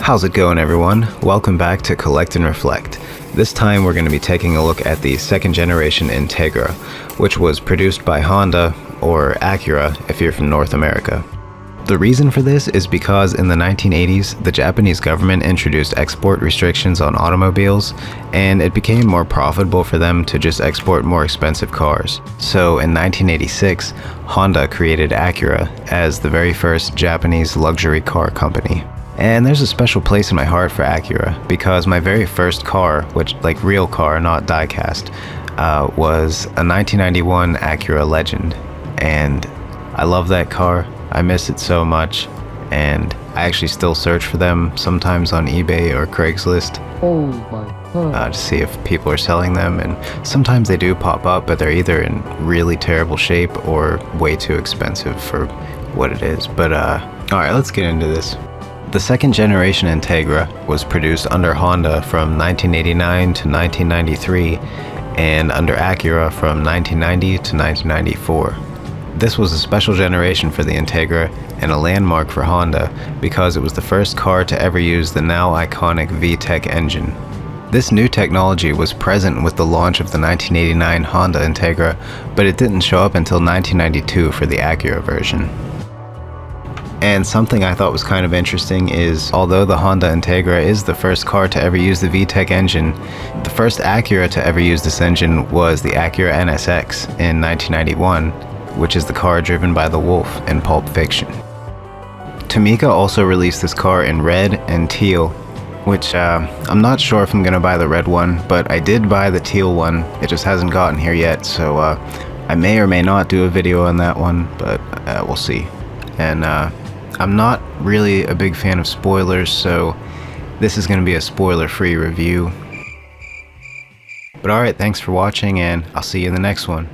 How's it going, everyone? Welcome back to Collect and Reflect. This time we're going to be taking a look at the second generation Integra, which was produced by Honda, or Acura if you're from North America. The reason for this is because in the 1980s, the Japanese government introduced export restrictions on automobiles, and it became more profitable for them to just export more expensive cars. So in 1986, Honda created Acura as the very first Japanese luxury car company. And there's a special place in my heart for Acura because my very first car, which like real car, not diecast, was a 1991 Acura Legend. And I love that car. I miss it so much, and I actually still search for them sometimes on eBay or Craigslist to see if people are selling them, and sometimes they do pop up, but they're either in really terrible shape or way too expensive for what it is. But alright, let's get into this. The second generation Integra was produced under Honda from 1989 to 1993 and under Acura from 1990 to 1994. This was a special generation for the Integra and a landmark for Honda because it was the first car to ever use the now iconic VTEC engine. This new technology was present with the launch of the 1989 Honda Integra, but it didn't show up until 1992 for the Acura version. And something I thought was kind of interesting is, although the Honda Integra is the first car to ever use the VTEC engine, the first Acura to ever use this engine was the Acura NSX in 1991. Which is the car driven by the wolf in Pulp Fiction. Tomica also released this car in red and teal, which I'm not sure if I'm gonna buy the red one, but I did buy the teal one. It just hasn't gotten here yet, so I may or may not do a video on that one, but we'll see. And I'm not really a big fan of spoilers, so this is gonna be a spoiler-free review. But alright, thanks for watching, and I'll see you in the next one.